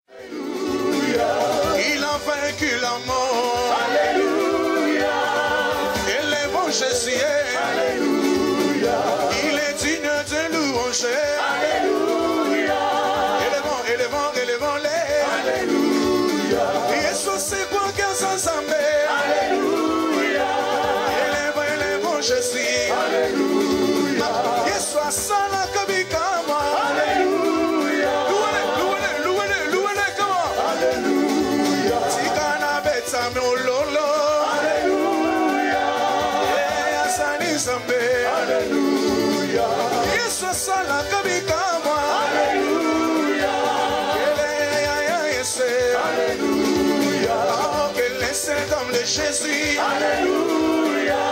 Il a vaincu la mort. Alléluia. Élevons Jésus. Alléluia. Il est digne de louanger. Alléluia. Élevons-les. Alléluia. Yesu c'est quoi qu'un s'ensemble. Alléluia. Élevons Jésus. Alléluia. Yesu a sana kabikama. Alléluia. Louez-le, comment? Alléluia. Tikana betame ololo. Alléluia. Asani zambe. Alléluia. Yesu a sana kabikama. Alléluia. Alléluia. Oh, quel est cet homme de Jésus. Alléluia.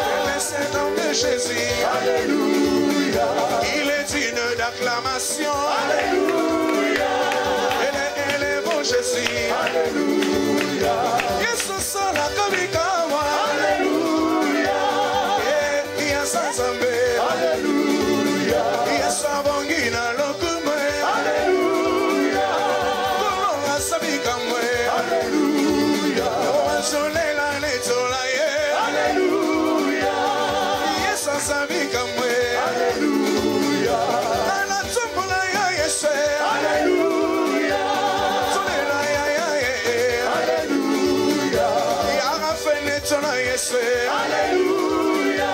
Quel est cet homme de Jésus. Alléluia. Il est digne d'acclamation. Alléluia. Elle est bon Jésus. Alléluia. Yesu sala kabikawa. Alléluia. Et ya sansambe. Alléluia. Yesu abongina lokume. Alléluia. Kono asabikamwe. Alléluia. Oazolela netolaye. Alléluia. Yesu asabikamwe. Alléluia. Anatombola ya Yesu. Alléluia. Tolela ya Alléluia. Yarafene tona Yesu. Alléluia.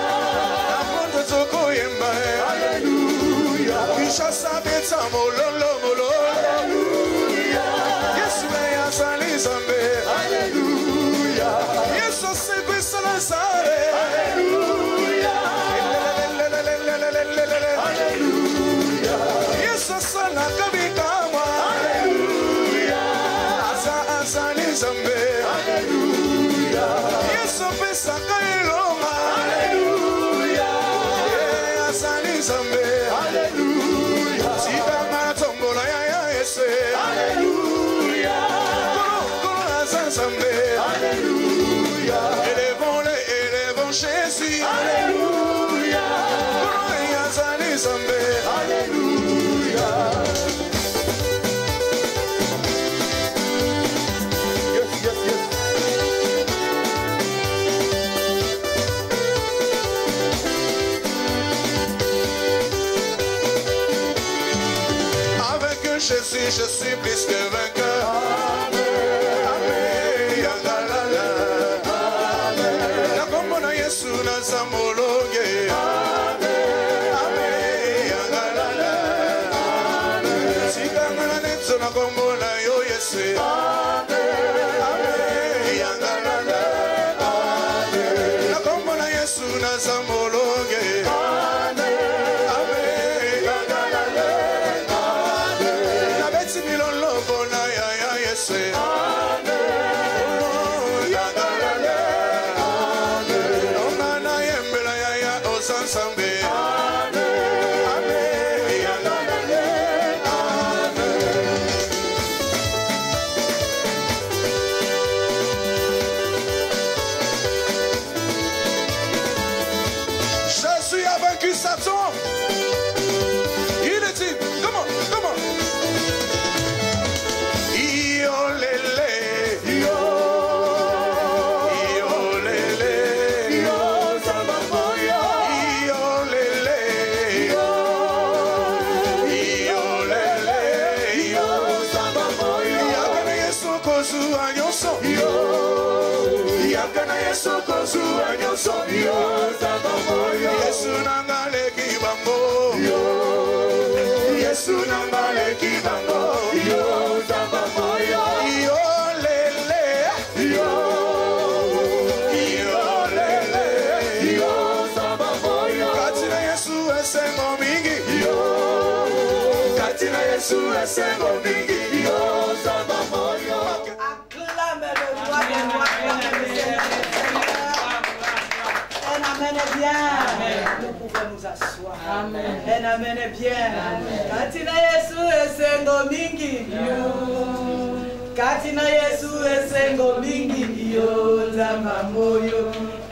Amondo toko yemba. Alléluia. Ishasa beta mololo molo. Alléluia. Yesu ya sali zambe. Alléluia. Yesu se kwesala sare. Alléluia. Alléluia. Yesu sala kabikama. Alléluia. Asali zambe. Alléluia. Yesu pesa kailoma. Alléluia. Asali zambe. Alléluia. Sita matombola ya Yesu. Alléluia. Kono asali. Alléluia. Élevons Jésus. Alléluia. Alléluia. Yes, yes, yes. Avec Jésus, je suis plus que vainqueur. Amen. Yangalala. Amen. Nakomona Yesu na zamologe. Amen. Yangalala. Amen. Sikangana netso nakomona yo Yesu. Amen. Yangalala. Amen. Nakomona Yesu na zamologe. Amen. Yangalala. Amen. Nabeti milolo bona ya Yesu. Jésus a vaincu Satan. Il est dit, comment? Yesu nangale kibango. Yesu nangale kibango. Yo zambo yo. Yo lele. Yo lele. Yo zambo yo. Katina Yesu esengo mingi. Katina Yesu esengo mingi. Yo zambo yo. Acclame le roi des rois. Amen est bien. Nous pouvons nous asseoir. Amen. Amen est bien. Katina Yesu esengo mingi. Katina Yesu esengo mingi. Yo zama moyo.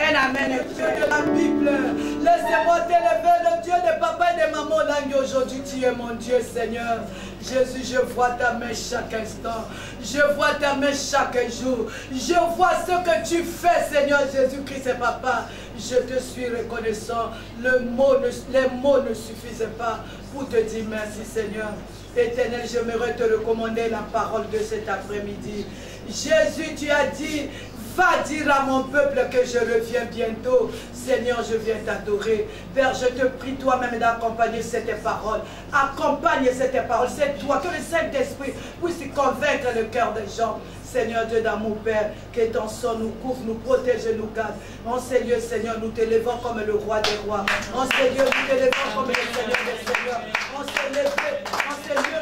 Amen est Dieu de la Bible. Laissez-moi t'élever le Dieu de papa et de maman dans aujourd'hui tu es mon Dieu, Seigneur. Jésus, je vois ta main chaque instant. Je vois ta main chaque jour. Je vois ce que tu fais, Seigneur Jésus-Christ et Papa. Je te suis reconnaissant. Les mots ne suffisaient pas pour te dire merci, Seigneur. Éternel, j'aimerais te recommander la parole de cet après-midi. Jésus, tu as dit, va dire à mon peuple que je reviens bientôt. Seigneur, je viens t'adorer. Père, je te prie toi-même d'accompagner cette parole. Accompagne cette parole. C'est toi, que le Saint-Esprit puisse convaincre le cœur des gens. Seigneur Dieu d'amour, Père, que ton sang nous couvre, nous protège et nous garde. En ces lieux, Seigneur, nous t'élevons comme le roi des rois. En ces lieux, nous t'élevons comme le Seigneur des seigneurs. En ces lieux,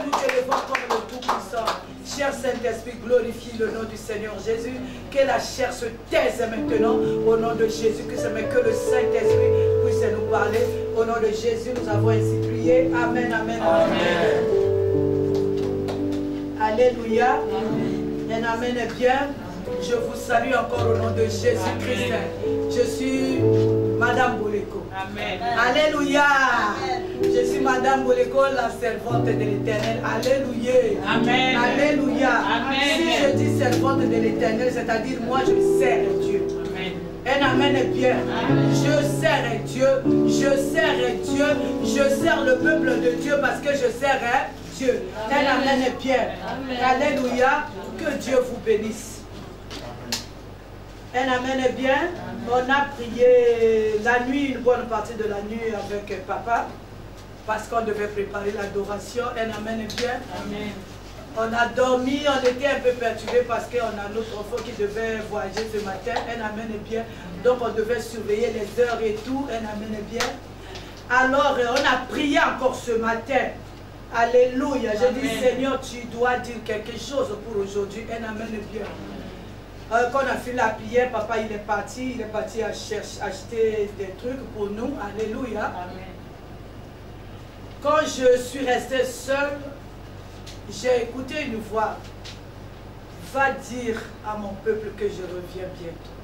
nous t'élevons comme le Tout-Puissant. Cher Saint-Esprit, glorifie le nom du Seigneur Jésus. Que la chair se taise maintenant au nom de Jésus. Que le Saint-Esprit puisse nous parler. Au nom de Jésus, nous avons ainsi prié. Amen, amen, amen. Alléluia. Un amen est bien. Je vous salue encore au nom de Jésus-Christ. Je suis Madame Boleko. Amen. Alléluia. Amen. Je suis Madame Boleko, la servante de l'Éternel. Alléluia. Amen. Alléluia. Amen. Si je dis servante de l'Éternel, c'est-à-dire moi je sers Dieu. Amen. Un amen est bien. Amen. Je sers Dieu. Je sers Dieu. Je sers le peuple de Dieu parce que je sers Dieu. Amen. Un amen est bien. Amen. Alléluia. Que Dieu vous bénisse. Un amen est bien. On a prié la nuit, une bonne partie de la nuit avec papa, parce qu'on devait préparer l'adoration. Un amen est bien. Amen. On a dormi, on était un peu perturbés parce qu'on a notre enfant qui devait voyager ce matin. Un amen est bien. Donc on devait surveiller les heures et tout. Un amen est bien. Alors on a prié encore ce matin. Alléluia. Je dis, Seigneur, tu dois dire quelque chose pour aujourd'hui. Un amen est bien. Quand on a fait la prière, papa il est parti acheter des trucs pour nous. Alléluia. Amen. Quand je suis restée seule, j'ai écouté une voix. Va dire à mon peuple que je reviens bientôt.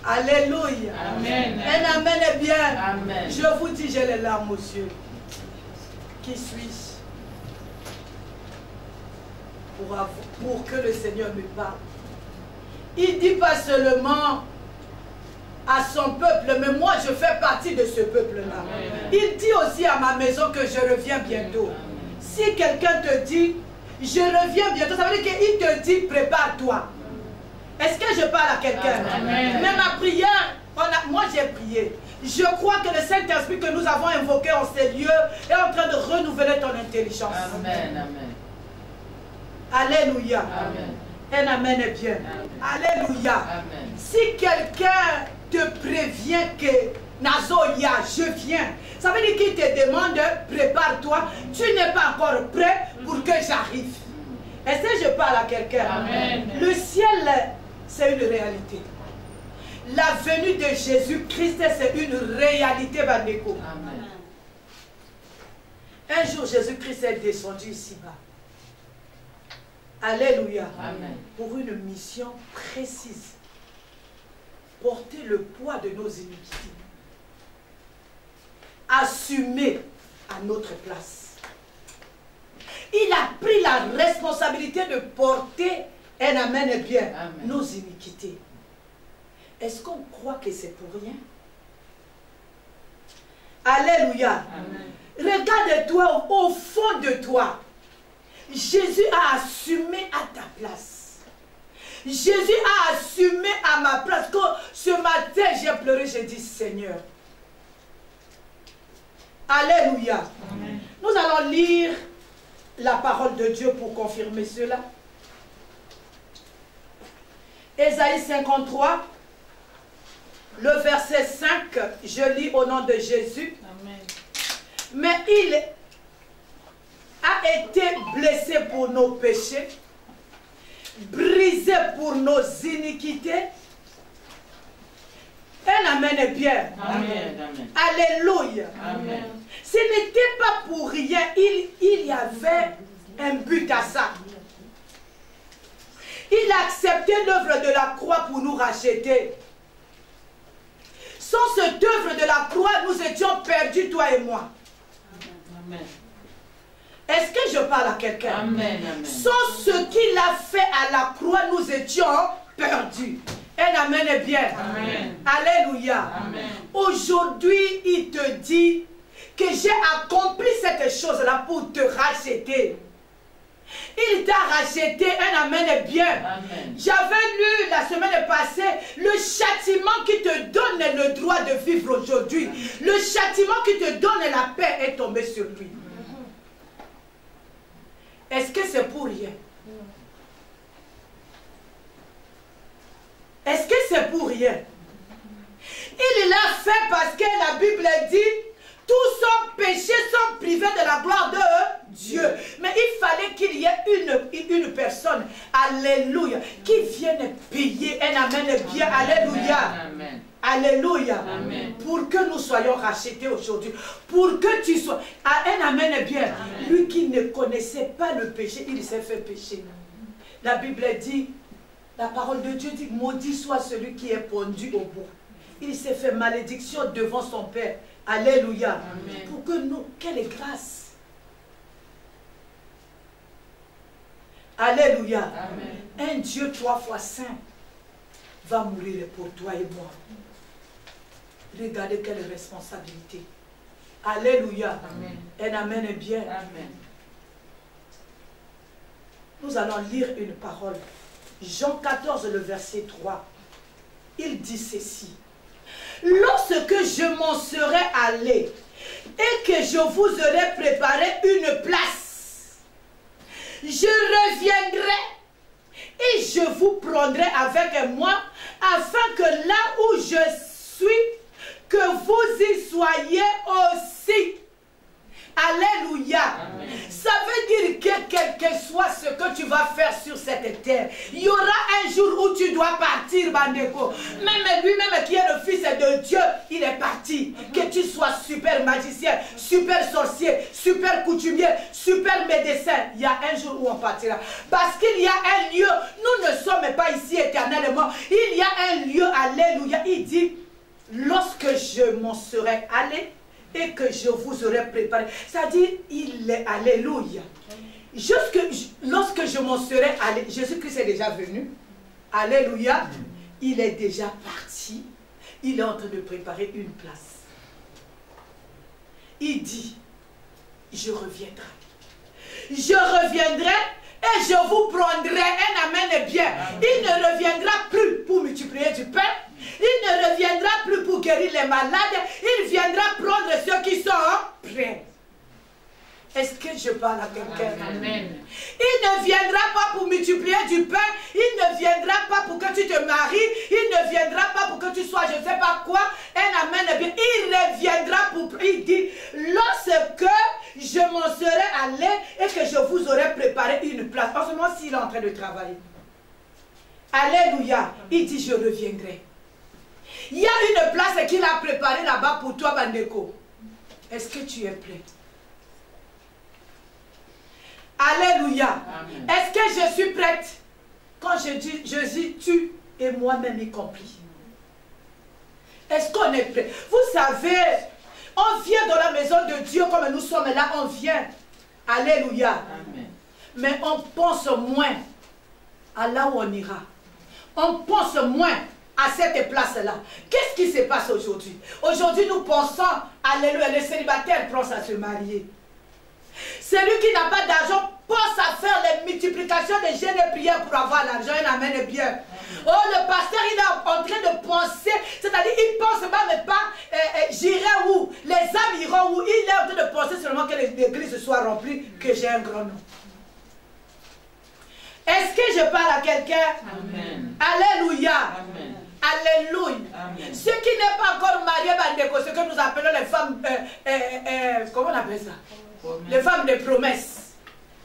Alléluia. Amen. Un amen est bien. Amen. Je vous dis, j'ai les larmes aux yeux. Qui suis-je pour que le Seigneur me parle? Il ne dit pas seulement à son peuple, mais moi je fais partie de ce peuple-là. Il dit aussi à ma maison que je reviens bientôt. Amen. Si quelqu'un te dit, je reviens bientôt, ça veut dire qu'il te dit, prépare-toi. Est-ce que je parle à quelqu'un? Mais ma prière, moi j'ai prié. Je crois que le Saint-Esprit que nous avons invoqué en ces lieux est en train de renouveler ton intelligence. Amen, amen. Alléluia. Amen. Un amen est bien. Amen. Alléluia. Amen. Si quelqu'un te prévient que Nazoya, je viens, ça veut dire qu'il te demande, prépare-toi, tu n'es pas encore prêt pour que j'arrive. Est-ce que je parle à quelqu'un? Le ciel, c'est une réalité. La venue de Jésus-Christ, c'est une réalité, Bandeko. Amen. Un jour, Jésus-Christ est descendu ici-bas. Alléluia. Amen. Pour une mission précise. Porter le poids de nos iniquités. Assumer à notre place. Il a pris la responsabilité de porter, un amen est bien, amen, nos iniquités. Est-ce qu'on croit que c'est pour rien? Alléluia. Amen. Regarde-toi au fond de toi. Jésus a assumé à ta place. Jésus a assumé à ma place. Quand ce matin j'ai pleuré, j'ai dit Seigneur. Alléluia. Amen. Nous allons lire la parole de Dieu pour confirmer cela. Ésaïe 53. Le verset 5, je lis au nom de Jésus. Amen. Mais il a été blessé pour nos péchés, brisé pour nos iniquités. Un amen est bien. Amen. Amen. Alléluia. Amen. Ce n'était pas pour rien, il y avait un but à ça. Il a accepté l'œuvre de la croix pour nous racheter. Sans cette œuvre de la croix, nous étions perdus, toi et moi. Est-ce que je parle à quelqu'un? Amen, amen. Sans ce qu'il a fait à la croix, nous étions perdus. Un amen est bien. Amen. Alléluia. Aujourd'hui, il te dit que j'ai accompli cette chose-là pour te racheter. Il t'a racheté. Un amen est bien. J'avais lu la semaine passée le châtiment qui te donne le droit de vivre aujourd'hui. Le châtiment qui te donne la paix est tombé sur lui. Est-ce que c'est pour rien? Est-ce que c'est pour rien? Il l'a fait parce que la Bible dit tous son péché sont privés de la gloire de Dieu. Mais il fallait qu'il y ait une personne, alléluia, qui vienne payer. Un amen bien, alléluia. Amen. Alléluia. Amen. Pour que nous soyons rachetés aujourd'hui. Pour que tu sois. Un amen bien. Amen. Lui qui ne connaissait pas le péché, il s'est fait pécher. La Bible dit, la parole de Dieu dit, maudit soit celui qui est pendu au bois. Il s'est fait malédiction devant son Père. Alléluia. Amen. Pour que nous, quelle grâce. Alléluia. Amen. Un Dieu 3 fois saint va mourir pour toi et moi. Regardez quelle responsabilité. Alléluia. Amen. Un amen est bien. Amen. Nous allons lire une parole. Jean 14, le verset 3. Il dit ceci. Lorsque je m'en serai allé et que je vous aurai préparé une place, je reviendrai et je vous prendrai avec moi afin que là où je suis, que vous y soyez aussi. Alléluia. Amen. Ça veut dire que quel que soit ce que tu vas faire sur cette terre, il y aura un jour où tu dois partir, Bandeko. Même lui-même qui est le fils de Dieu, il est parti. Que tu sois super magicien, super sorcier, super coutumier, super médecin, il y a un jour où on partira. Parce qu'il y a un lieu, nous ne sommes pas ici éternellement. Il y a un lieu, alléluia. Il dit, lorsque je m'en serai allé, et que je vous aurais préparé. C'est-à-dire, il est alléluia. Lorsque je m'en serai allé, Jésus-Christ est déjà venu. Alléluia. Il est déjà parti. Il est en train de préparer une place. Il dit, je reviendrai. Je reviendrai et je vous prendrai. Un amen bien. Il ne reviendra plus pour multiplier du pain. Il ne reviendra plus pour guérir les malades. Il viendra prendre ceux qui sont prêts. Est-ce que je parle à quelqu'un? Amen. Il ne viendra pas pour multiplier du pain. Il ne viendra pas pour que tu te maries. Il ne viendra pas pour que tu sois je ne sais pas quoi. Un amen bien. Il reviendra pour... Il dit, lorsque je m'en serai allé et que je vous aurai préparé une place. En ce moment, s'il est en train de travailler. Alléluia. Il dit, je reviendrai. Il y a une place qu'il a préparée là-bas pour toi, Bandeko. Est-ce que tu es prêt? Alléluia. Est-ce que je suis prête? Quand je dis tu et moi-même y compris. Est-ce qu'on est prêt? Vous savez, on vient dans la maison de Dieu comme nous sommes là, on vient. Alléluia. Amen. Mais on pense moins à là où on ira. On pense moins à cette place-là. Qu'est-ce qui se passe aujourd'hui? Aujourd'hui, nous pensons, alléluia, les célibataires pensent à se marier. Celui qui n'a pas d'argent pense à faire les multiplications des jeûnes et prières pour avoir l'argent. Il amène bien. Oh, le pasteur, il est en train de penser, c'est-à-dire, il pense même pas, j'irai où? Les âmes iront où? Il est en train de penser seulement que l'église soit remplie, que j'ai un grand nom. Est-ce que je parle à quelqu'un? Amen. Alléluia. Amen. Alléluia. Amen. Ce qui n'est pas encore marié, ce que nous appelons les femmes, comment on appelle ça? Les femmes de promesses.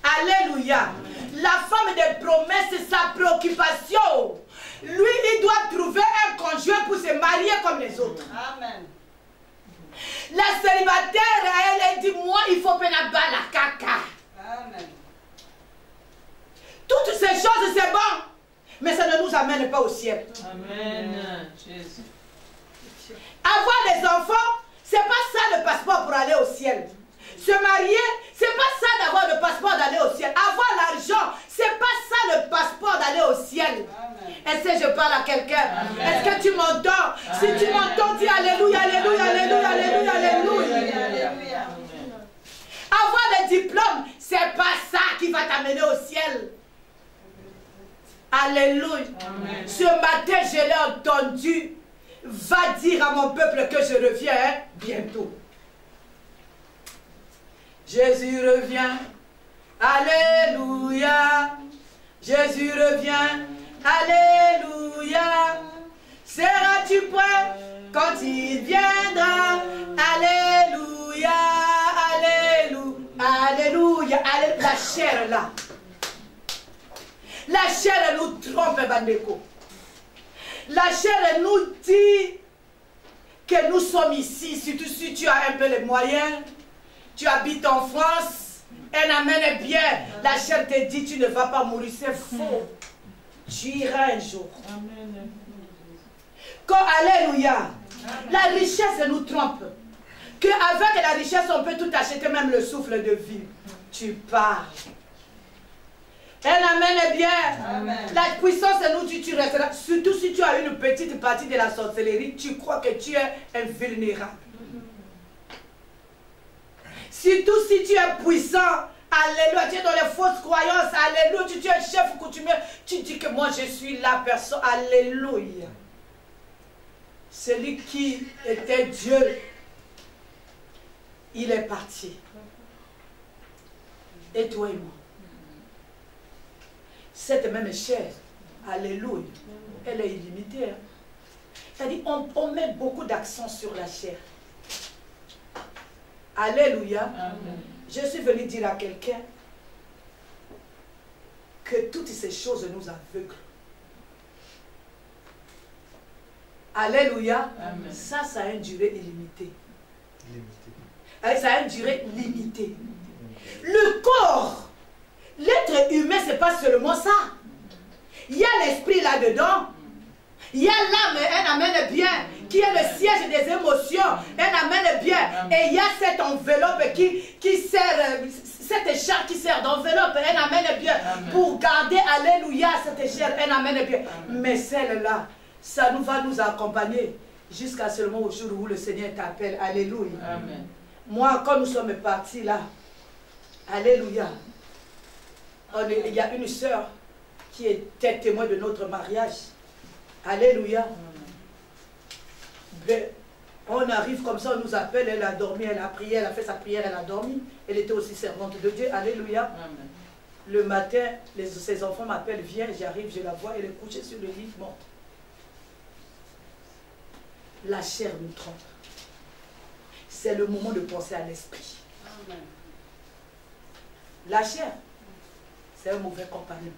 Alléluia. Amen. La femme de promesses, c'est sa préoccupation. Lui, il doit trouver un conjoint pour se marier comme les autres. Amen. La célibataire, elle dit, moi, il faut faire la caca. Amen. Toutes ces choses, c'est bon. Mais ça ne nous amène pas au ciel. Amen. Jésus. Avoir des enfants, c'est pas ça le passeport pour aller au ciel. Se marier, c'est pas ça d'avoir le passeport d'aller au ciel. Avoir l'argent, c'est pas ça le passeport d'aller au ciel. Est-ce que je parle à quelqu'un? Est-ce que tu m'entends? Si tu m'entends, dis alléluia, alléluia, alléluia, alléluia, alléluia. Avoir le diplôme, c'est pas ça qui va t'amener au ciel. Alléluia. Ce matin, je l'ai entendu. Va dire à mon peuple que je reviens bientôt. Jésus revient. Alléluia. Jésus revient. Alléluia. Seras-tu prêt quand il viendra? Alléluia. Alléluia. Alléluia. La chair là. La chair nous trompe, Bandeko. La chair nous dit que nous sommes ici, surtout si tu as un peu les moyens, tu habites en France, un amen est bien. La chair te dit tu ne vas pas mourir, c'est faux. Tu iras un jour. Quand, alléluia, la richesse nous trompe. Qu'avec la richesse on peut tout acheter, même le souffle de vie. Tu pars. Un amen est bien. Amen. La puissance nous dit tu resteras. Surtout si tu as une petite partie de la sorcellerie, tu crois que tu es invulnérable. Surtout si tu es puissant, alléluia, tu es dans les fausses croyances, alléluia, tu es chef coutumier, tu dis que moi je suis la personne, alléluia. Celui qui était Dieu, il est parti. Et toi et moi. Cette même chair, alléluia, elle est illimitée. Hein? C'est-à-dire, on met beaucoup d'accent sur la chair. Alléluia. Amen. Je suis venu dire à quelqu'un que toutes ces choses nous aveuglent. Alléluia. Amen. Ça a une durée illimitée. Ça a une durée limitée. Le corps, l'être humain, ce n'est pas seulement ça. Il y a l'esprit là-dedans. Il y a l'âme, un amen bien, qui est le siège des émotions, un amen bien. Et il y a cette enveloppe qui sert, cette chair qui sert d'enveloppe, un amen bien, pour garder, alléluia, cette chair, un amen bien. Mais celle-là, ça va nous accompagner jusqu'à seulement au jour où le Seigneur t'appelle, alléluia. Amen. Moi, quand nous sommes partis là, alléluia, il y a une sœur qui était témoin de notre mariage. Alléluia. Ben, on arrive comme ça, on nous appelle, elle a dormi, elle a prié, elle a fait sa prière, elle a dormi. Elle était aussi servante de Dieu. Alléluia. Amen. Le matin, ses enfants m'appellent, viens, j'arrive, je la vois, elle est couchée sur le lit, morte. La chair nous trompe. C'est le moment de penser à l'esprit. La chair, c'est un mauvais compagnon.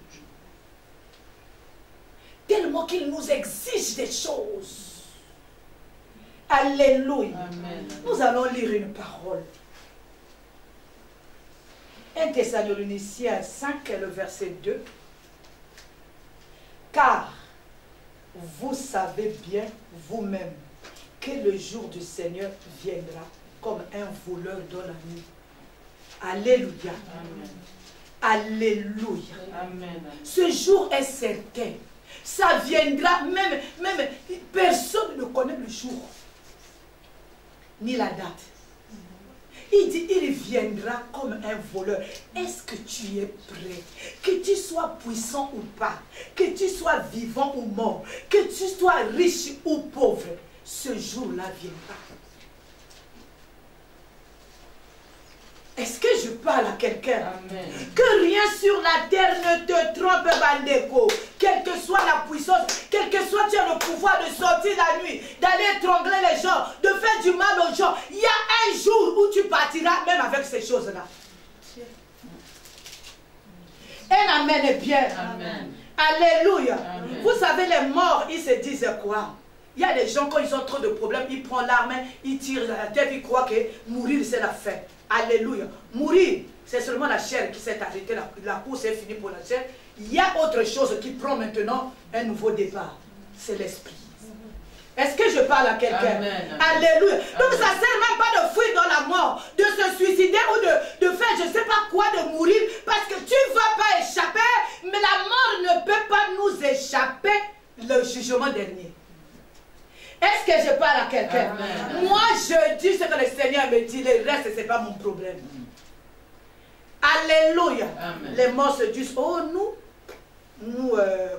Tellement qu'il nous exige des choses. Alléluia. Amen. Nous allons lire une parole. 1 Thessaloniciens 5, le verset 2. Car vous savez bien vous-même que le jour du Seigneur viendra comme un voleur dans la nuit. Alléluia. Amen. Alléluia. Amen. Ce jour est certain. Ça viendra, même personne ne connaît le jour, ni la date. Il dit, il viendra comme un voleur. Est-ce que tu es prêt? Que tu sois puissant ou pas, que tu sois vivant ou mort, que tu sois riche ou pauvre, ce jour-là viendra. Est-ce que je parle à quelqu'un? Que rien sur la terre ne te trompe, Bandeko. Quelle que soit la puissance, quel que soit tu as le pouvoir de sortir la nuit, d'aller étrangler les gens, de faire du mal aux gens. Il y a un jour où tu partiras même avec ces choses-là. Un amen est bien. Amen. Alléluia. Amen. Vous savez, les morts, ils se disent quoi? Il y a des gens, quand ils ont trop de problèmes, ils prennent l'arme, ils tirent la tête, ils croient que mourir, c'est la fin. Alléluia. Mourir, c'est seulement la chair qui s'est arrêtée, la course est finie pour la chair. Il y a autre chose qui prend maintenant un nouveau départ. C'est l'esprit. Est-ce que je parle à quelqu'un? Alléluia. Donc ça ne sert même pas de fuir dans la mort, de se suicider. suicider ou de faire je ne sais pas quoi, de mourir, parce que tu ne vas pas échapper, mais la mort ne peut pas nous échapper le jugement dernier. Est-ce que je parle à quelqu'un? Moi, je dis ce que le Seigneur me dit, le reste, ce n'est pas mon problème. Alléluia. Amen. Les morts se disent, oh, nous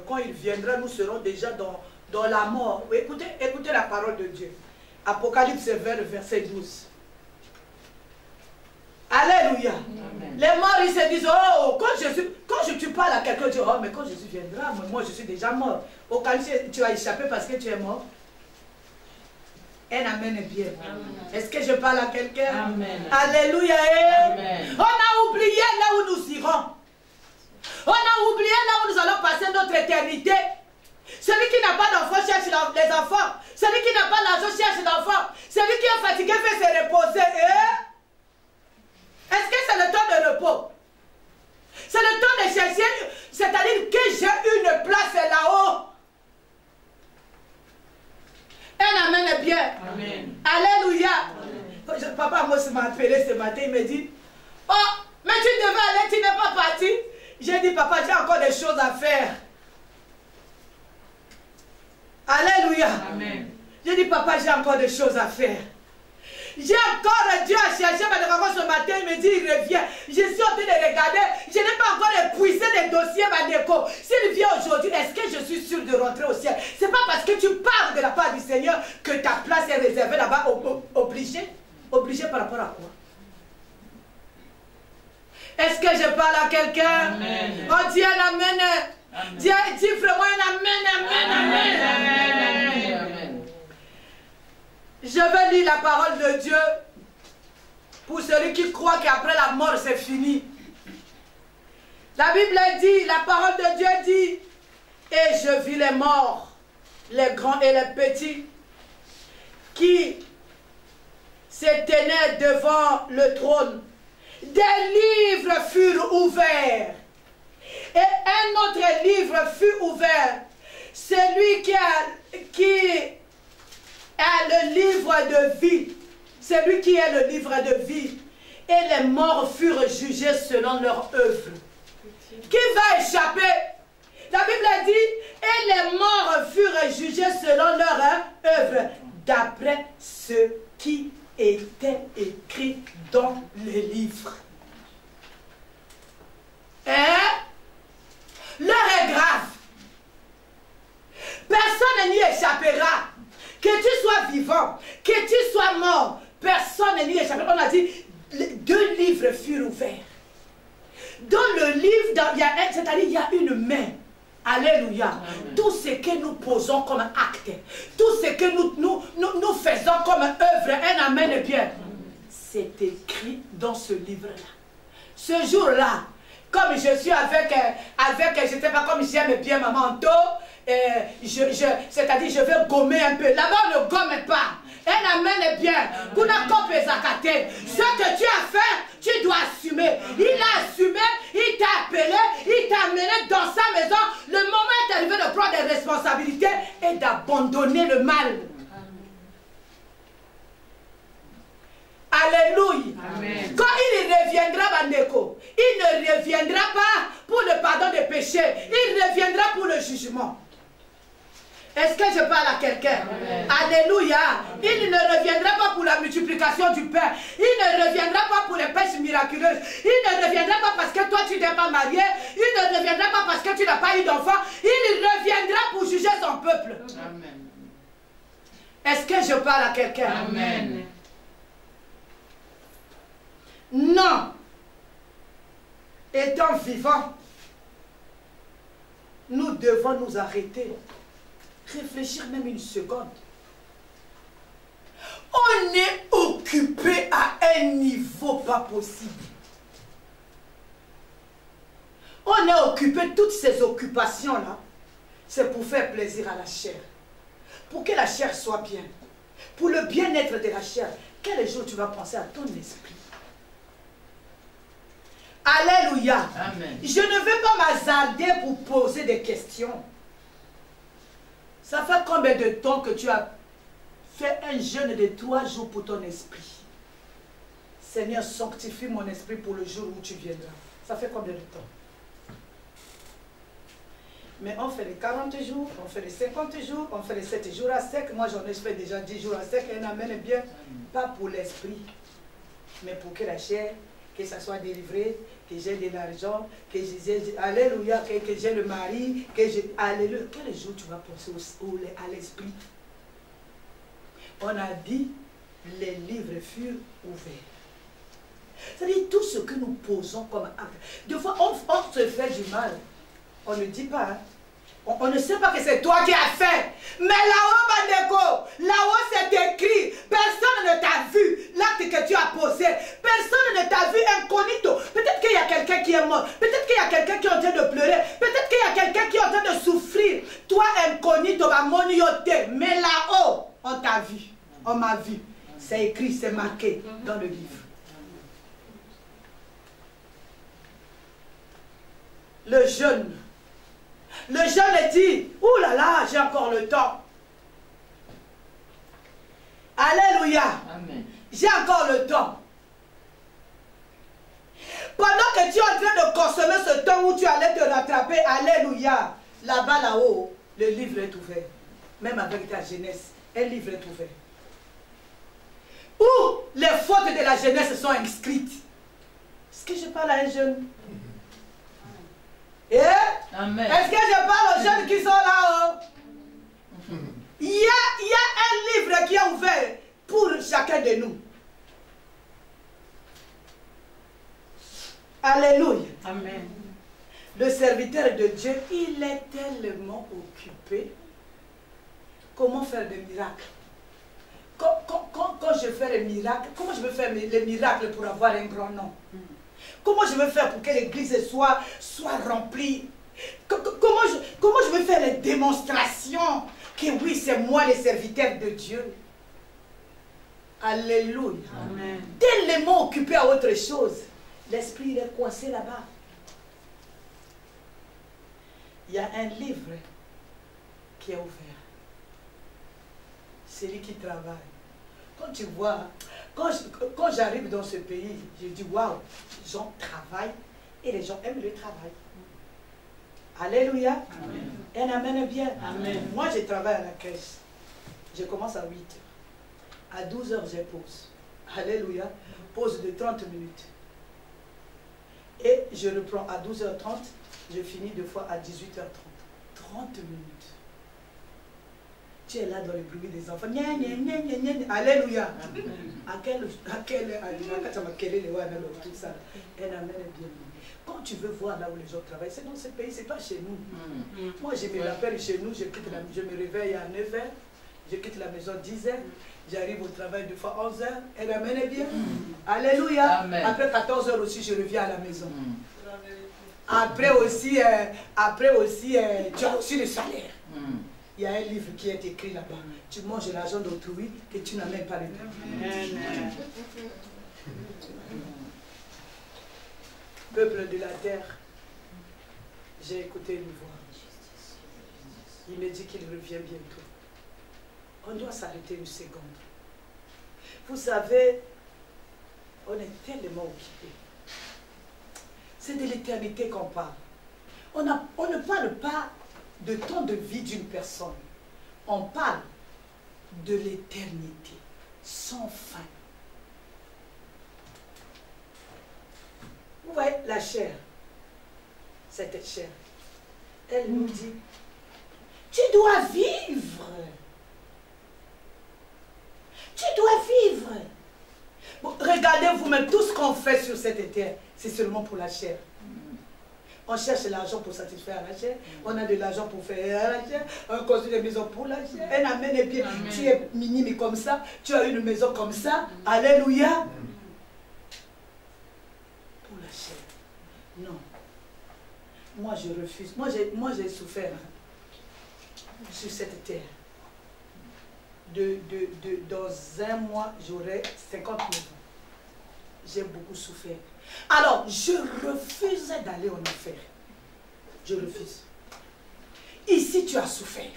quand il viendra, nous serons déjà dans la mort. Écoutez la parole de Dieu. Apocalypse 20, verset 12. Alléluia. Amen. Les morts, ils se disent, oh, quand tu parles à quelqu'un, tu dis, oh, mais quand Jésus viendra, moi je suis déjà mort. Au cas où tu as échappé parce que tu es mort. Un amen est bien. Est-ce que je parle à quelqu'un? Alléluia. Amen. On a oublié là où nous irons. On a oublié là où nous allons passer notre éternité. Celui qui n'a pas d'enfant cherche les enfants. Celui qui n'a pas d'argent cherche l'enfant. Celui qui est fatigué fait se reposer. Est-ce que c'est le temps de repos? C'est le temps de chercher, c'est-à-dire que j'ai une place là-haut. Un amen est bien. Amen. Alléluia. Amen. Papa, moi, m'a appelé ce matin, il me dit, oh, mais tu devais aller, tu n'es pas parti. J'ai dit, papa, j'ai encore des choses à faire. Alléluia. Amen. J'ai dit, papa, j'ai encore des choses à faire. J'ai encore Dieu à chercher, mais ce matin, il me dit, il revient. Je suis en train de regarder, je n'ai pas encore épuisé les dossiers Badeko. S'il vient aujourd'hui, est-ce que je suis sûr de rentrer au ciel? Ce n'est pas parce que tu parles de la part du Seigneur que ta place est réservée là-bas, obligé. Obligé par rapport à quoi? Est-ce que je parle à quelqu'un? On dit un amen. Dis vraiment un amen, amen, amen. Je vais lire la parole de Dieu pour celui qui croit qu'après la mort c'est fini. La Bible dit, la parole de Dieu dit, et je vis les morts, les grands et les petits, qui se tenaient devant le trône. Des livres furent ouverts. Et un autre livre fut ouvert. Celui qui a le livre de vie. Celui qui est le livre de vie. Et les morts furent jugés selon leur œuvre. Qui va échapper? La Bible dit, et les morts furent jugés selon leur œuvre, d'après ce qui était écrit dans les livres. L'heure est grave. Personne n'y échappera. Que tu sois vivant, que tu sois mort, personne n'y échappera. On a dit, 2 livres furent ouverts. Dans le livre, c'est-à-dire il y a une main. Alléluia. Amen. Tout ce que nous posons comme acte, tout ce que nous faisons comme œuvre, un amen est bien. C'est écrit dans ce livre-là. Ce jour-là, comme je suis avec je ne sais pas, comme j'aime bien ma manteau, c'est-à-dire je vais gommer un peu. Là-bas, on ne gomme pas. Un amen est bien. Ce que tu as fait, tu dois assumer. Il a assumé, il t'a appelé, il t'a amené dans sa maison. Le moment est arrivé de prendre des responsabilités et d'abandonner le mal. Alléluia. Amen. Quand il reviendra, Bandeko, il ne reviendra pas pour le pardon des péchés. Il reviendra pour le jugement. Est-ce que je parle à quelqu'un? Alléluia. Amen. Il ne reviendra pas pour la multiplication du pain. Il ne reviendra pas pour les pêches miraculeuses. Il ne reviendra pas parce que toi tu n'es pas marié. Il ne reviendra pas parce que tu n'as pas eu d'enfant. Il reviendra pour juger son peuple. Amen. Est-ce que je parle à quelqu'un? Amen. Non. Étant vivants, nous devons nous arrêter. Réfléchir même une seconde. On est occupé à un niveau pas possible. On est occupé, toutes ces occupations-là, c'est pour faire plaisir à la chair. Pour que la chair soit bien. Pour le bien-être de la chair. Quel jour tu vas penser à ton esprit? Alléluia. Amen. Je ne vais pas m'hasarder pour poser des questions. Ça fait combien de temps que tu as fait un jeûne de 3 jours pour ton esprit? Seigneur, sanctifie mon esprit pour le jour où tu viendras. Ça fait combien de temps? Mais on fait les 40 jours, on fait les 50 jours, on fait les 7 jours à sec. Moi, j'en ai fait déjà 10 jours à sec. Et amène bien, pas pour l'esprit, mais pour que la chair, que ça soit délivré, que j'ai de l'argent, que j'ai, alléluia, que j'ai le mari, que j'ai, alléluia. Quel jour tu vas penser à l'esprit? On a dit, les livres furent ouverts. C'est-à-dire tout ce que nous posons comme acte. Des fois, on se fait du mal. On ne dit pas, hein. On ne sait pas que c'est toi qui as fait. Mais là-haut, Bandeko, là-haut c'est écrit. Personne ne t'a vu l'acte que tu as posé. Personne ne t'a vu incognito. Peut-être qu'il y a quelqu'un qui est mort. Peut-être qu'il y a quelqu'un qui est en train de pleurer. Peut-être qu'il y a quelqu'un qui est en train de souffrir. Toi, incognito, va monioter. Mais là-haut, on t'a vu. On m'a vu. C'est écrit, c'est marqué dans le livre. Le jeûne. Le jeûne dit, ouh là là, j'ai encore le temps. Alléluia. J'ai encore le temps. Pendant que tu es en train de consommer ce temps où tu allais te rattraper, alléluia, là-bas, là-haut, le livre est ouvert. Même avec ta jeunesse, un livre est ouvert. Où les fautes de la jeunesse sont inscrites. Est-ce que je parle à un jeune? Est-ce que je parle aux jeunes qui sont là-haut? Il y a un livre qui est ouvert pour chacun de nous. Alléluia. Amen. Le serviteur de Dieu, il est tellement occupé. Comment faire des miracles? Quand je fais les miracles, comment je veux faire les miracles pour avoir un grand nom? Comment je veux faire pour que l'église soit remplie? Comment je veux faire les démonstrations que oui, c'est moi le serviteur de Dieu? Alléluia. Amen. Tellement occupé à autre chose. L'esprit est coincé là-bas. Il y a un livre qui est ouvert. C'est lui qui travaille. Quand tu vois, quand j'arrive dans ce pays, je dis waouh, les gens travaillent et les gens aiment le travail. Alléluia. Amen. Et amène bien. Amen. Moi, je travaille à la caisse. Je commence à 8 h. À 12 h, j'ai pause. Alléluia. Pause de 30 minutes. Et je reprends à 12 h 30. Je finis deux fois à 18 h 30. 30 minutes. Tu es là dans le bruit des enfants. Nya, nya, nya, nya, nya. Alléluia. À quelle tout ça. Elle amène bien. Quand tu veux voir là où les gens travaillent, c'est dans ce pays, c'est pas chez nous. Moi, je me rappelle chez nous, je me réveille à 9 h, je quitte la maison 10 h, j'arrive au travail deux fois 11 h, elle amène bien. Alléluia. Amen. Après 14 h aussi, je reviens à la maison. Après aussi, tu as aussi le salaire. Il y a un livre qui est écrit là-bas. Tu manges l'argent d'autrui que tu n'as même pas le temps. Peuple de la terre, j'ai écouté une voix. Il me dit qu'il revient bientôt. On doit s'arrêter une seconde. Vous savez, on est tellement occupé. C'est de l'éternité qu'on parle. On ne parle pas de temps de vie d'une personne. On parle de l'éternité sans fin. Vous voyez, la chair, cette chair, elle nous dit, tu dois vivre. Tu dois vivre. Bon, regardez vous-même, tout ce qu'on fait sur cette terre, c'est seulement pour la chair. On cherche l'argent pour satisfaire la chair. On a de l'argent pour faire la chair. On construit des maisons pour la chair. Un amen est bien. Amen. Tu es minime comme ça. Tu as une maison comme ça. Alléluia. Pour la chair. Non. Moi, je refuse. Moi, j'ai souffert sur cette terre. Dans un mois, j'aurai 59 ans. J'ai beaucoup souffert. Alors, je refuse d'aller en enfer. Je refuse. Ici, tu as souffert.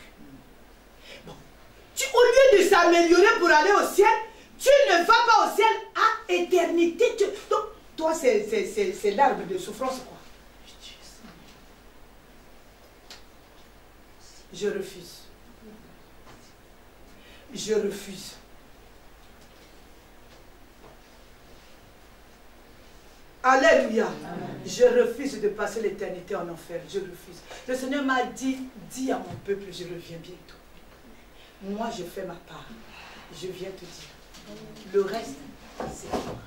Bon. Au lieu de s'améliorer pour aller au ciel, tu ne vas pas au ciel à éternité. Donc, toi, c'est l'arbre de souffrance, quoi. Je refuse. Je refuse. Alléluia. Amen. Je refuse de passer l'éternité en enfer. Je refuse. Le Seigneur m'a dit, dis à mon peuple, je reviens bientôt. Moi, je fais ma part. Je viens te dire. Le reste, c'est toi.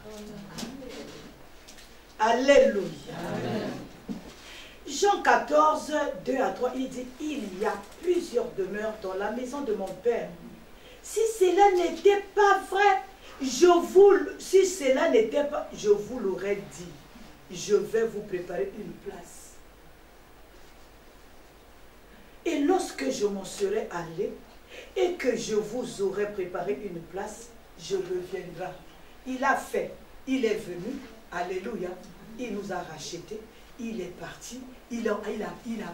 Alléluia. Amen. Jean 14, 2 à 3, il dit, il y a plusieurs demeures dans la maison de mon Père. Si cela n'était pas vrai, si cela n'était pas, je vous l'aurais dit. Je vais vous préparer une place. Et lorsque je m'en serai allé et que je vous aurai préparé une place, je reviendrai. Il a fait, il est venu, alléluia, il nous a rachetés. Il est parti, il a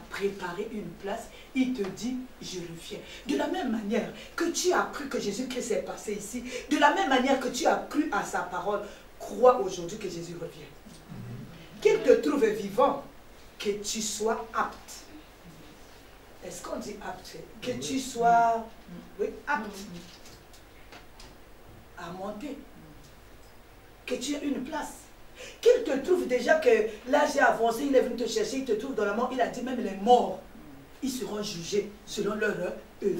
préparé une place, il te dit, je reviens. De la même manière que tu as cru que Jésus-Christ est passé ici, de la même manière que tu as cru à sa parole, crois aujourd'hui que Jésus revient. Qu'il te trouve vivant, que tu sois apte. Est-ce qu'on dit apte? Que tu sois apte à monter. Que tu aies une place. Qu'il te trouve déjà que l'âge est avancé, il est venu te chercher, il te trouve dans la mort, il a dit même les morts, ils seront jugés selon leur œuvre. Tu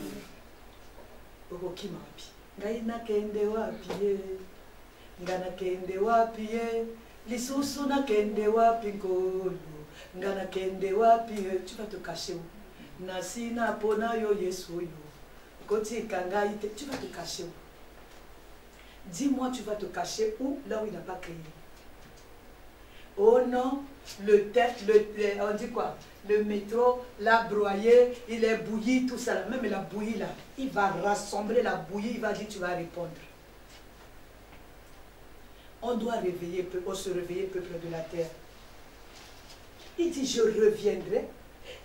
vas te cacher où? Tu vas te cacher où? Dis-moi, tu vas te cacher où? Là où il n'a pas créé. Oh non, on dit quoi? Le métro, l'a broyé, il est bouilli, tout ça. Même la bouillie là, il va rassembler la bouillie, il va dire tu vas répondre. On doit réveiller, on se réveiller, peuple de la terre. Il dit je reviendrai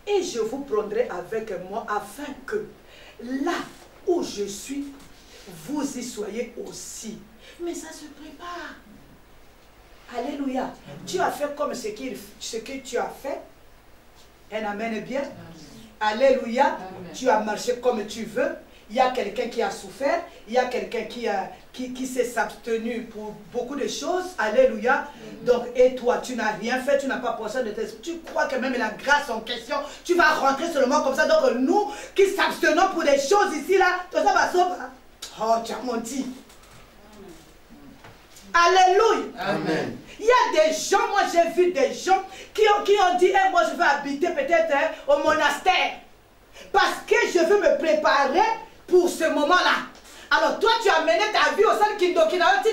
et je vous prendrai avec moi afin que là où je suis, vous y soyez aussi. Mais ça se prépare. Alléluia. Amen. Tu as fait comme ce que tu as fait. Un amen bien. Amen. Alléluia. Amen. Tu as marché comme tu veux. Il y a quelqu'un qui a souffert. Il y a quelqu'un qui s'est abstenu pour beaucoup de choses. Alléluia. Amen. Donc, et toi, tu n'as rien fait. Tu n'as pas pensé de tes... Tu crois que même la grâce en question, tu vas rentrer seulement comme ça. Donc, nous qui s'abstenons pour des choses ici, là, tout ça va sauver. Oh, tu as menti. Alléluia. Amen. Il y a des gens, moi j'ai vu des gens qui ont dit, hey, moi je vais habiter peut-être au monastère. Parce que je veux me préparer pour ce moment-là. Alors toi tu as mené ta vie au sein de Kindokina, tu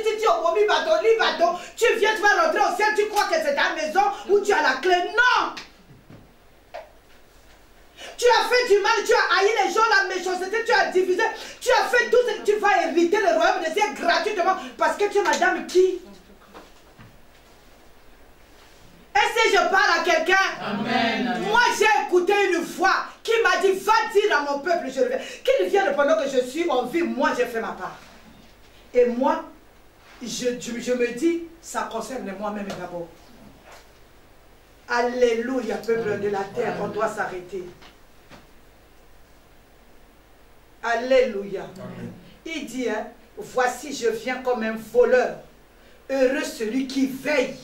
viens, tu vas rentrer au ciel, tu crois que c'est ta maison où tu as la clé. Non! Tu as fait du mal, tu as haï les gens, la méchanceté, tu as divisé, tu as fait tout ce que tu vas hériter le royaume des cieux gratuitement parce que tu es madame qui? Est-ce que je parle à quelqu'un? Amen. Moi j'ai écouté une voix qui m'a dit va dire à mon peuple je reviens. Qu'il vienne pendant que je suis en vie, moi j'ai fait ma part. Et moi, je me dis, ça concerne moi-même d'abord. Alléluia, peuple de la terre, on doit s'arrêter. Alléluia. Amen. Il dit, hein, voici je viens comme un voleur. Heureux celui qui veille.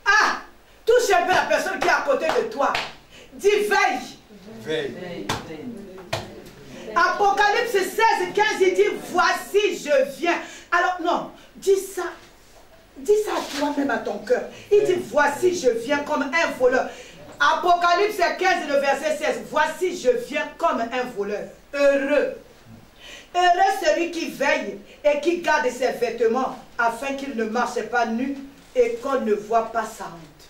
Ah, touche un peu la personne qui est à côté de toi. Dis veille. Veille. Apocalypse 16, 15, il dit, voici je viens. Alors non, dis ça à toi-même, à ton cœur. Il dit, voici je viens comme un voleur. Apocalypse 15, le verset 16. Voici je viens comme un voleur. Heureux. Heureux celui qui veille et qui garde ses vêtements afin qu'il ne marche pas nu et qu'on ne voit pas sa honte.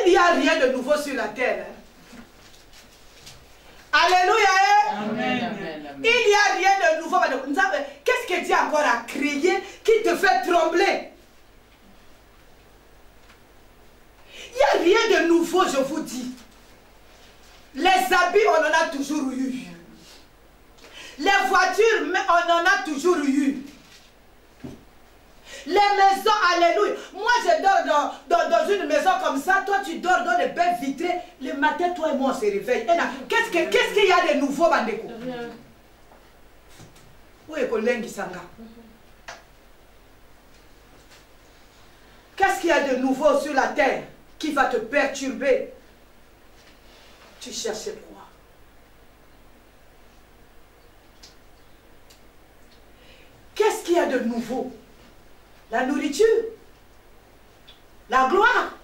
Il n'y a rien de nouveau sur la terre. Alléluia. Amen, amen, amen. Il n'y a rien de nouveau. Qu'est-ce que Dieu a encore à crier qui te fait trembler? Il n'y a rien de nouveau, je vous dis. Les habits, on en a toujours eu. Les voitures, mais on en a toujours eu. Les maisons, alléluia. Moi, je dors dans une maison comme ça. Toi, tu dors dans les belles vitrées. Le matin, toi et moi, on se réveille. Qu'est-ce qu'il y a de nouveau, Bandeko? Où est Kolengi Sanga? Qu'est-ce qu'il y a de nouveau sur la terre qui va te perturber? Tu cherches quoi? Qu'est-ce qu'il y a de nouveau? La nourriture, la gloire.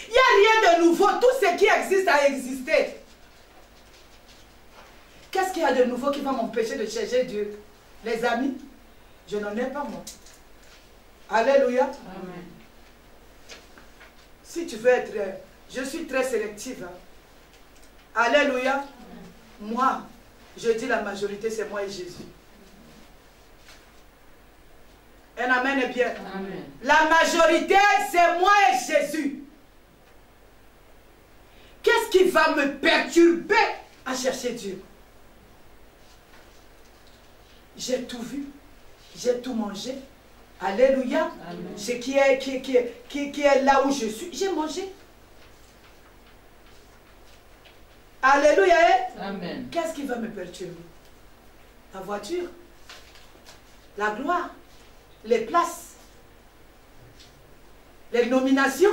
Il n'y a rien de nouveau. Tout ce qui existe a existé. Qu'est-ce qu'il y a de nouveau qui va m'empêcher de chercher Dieu? Les amis, je n'en ai pas moi. Alléluia. Amen. Si tu veux être... Je suis très sélective. Hein. Alléluia. Amen. Moi, je dis la majorité, c'est moi et Jésus. Un amen est bien. Amen. La majorité, c'est moi et Jésus. Qu'est-ce qui va me perturber à chercher Dieu? J'ai tout vu. J'ai tout mangé. Alléluia. Amen. Ce qui est là où je suis, j'ai mangé. Alléluia. Amen. Qu'est-ce qui va me perturber? La voiture, la gloire, les places, les nominations.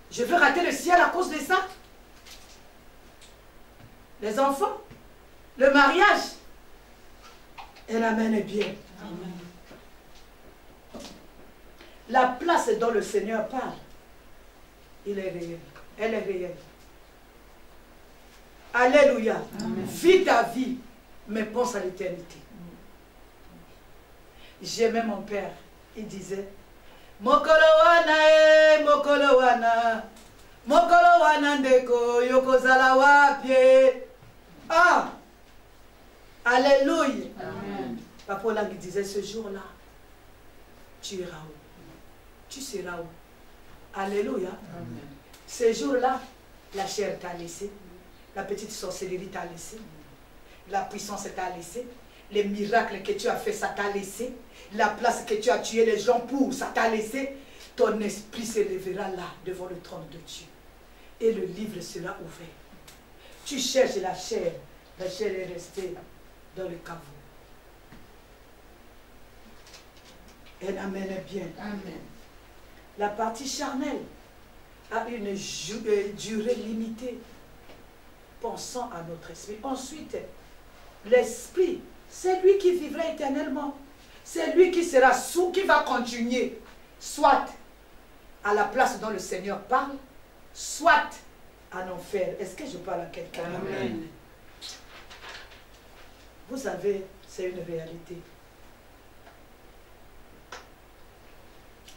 Je veux rater le ciel à cause de ça. Les enfants, le mariage. Et l'amen est bien. Amen. La place dont le Seigneur parle, il est réel. Elle est réelle. Alléluia. Amen. Vis ta vie, mais pense à l'éternité. J'aimais mon père. Il disait, Mokolowana Mokolowana, Mokolowana ndeko, yokozala wapie. Ah! Alléluia. Amen. Papa Lang disait, ce jour-là, tu iras où? Tu seras où? Alléluia. Amen. Ce jour-là, la chair t'a laissé, la petite sorcellerie t'a laissé, la puissance t'a laissé, les miracles que tu as fait, ça t'a laissé, la place que tu as tué les gens pour, ça t'a laissé. Ton esprit se lèvera là, devant le trône de Dieu. Et le livre sera ouvert. Tu cherches la chair est restée dans le caveau. Elle amène bien. Amen. La partie charnelle a une durée limitée, pensant à notre esprit. Ensuite, l'esprit, c'est lui qui vivra éternellement. C'est lui qui sera sous, qui va continuer, soit à la place dont le Seigneur parle, soit en enfer. Est-ce que je parle à quelqu'un? Amen. Vous savez, c'est une réalité.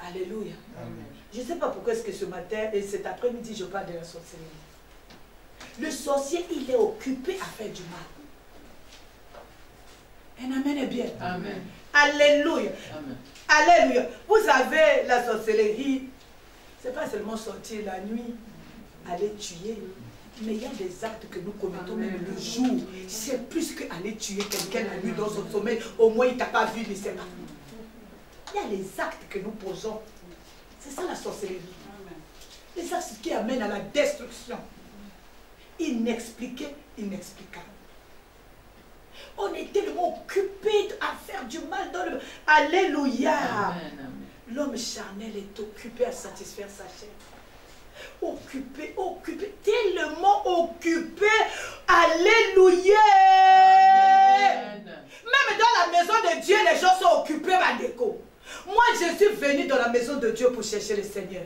Alléluia. Amen. Je ne sais pas pourquoi est-ce que ce matin et cet après-midi, je parle de la sorcellerie. Le sorcier, il est occupé à faire du mal. Un amen est bien. Amen. Alléluia. Amen. Alléluia. Vous savez, la sorcellerie, ce n'est pas seulement sortir la nuit, aller tuer. Mais il y a des actes que nous commettons même le jour. C'est plus qu'aller tuer quelqu'un la nuit dans son sommeil. Au moins, il ne t'a pas vu, il ne sait pas. Il y a les actes que nous posons. C'est ça la sorcellerie. Les actes qui amènent à la destruction. Inexpliqué, inexplicable. On est tellement occupé à faire du mal dans le... Alléluia. L'homme charnel est occupé à satisfaire sa chair. Occupé, occupé, tellement occupé. Alléluia. Amen. Même dans la maison de Dieu, les gens sont occupés, Bandeko. Moi, je suis venu dans la maison de Dieu pour chercher le Seigneur.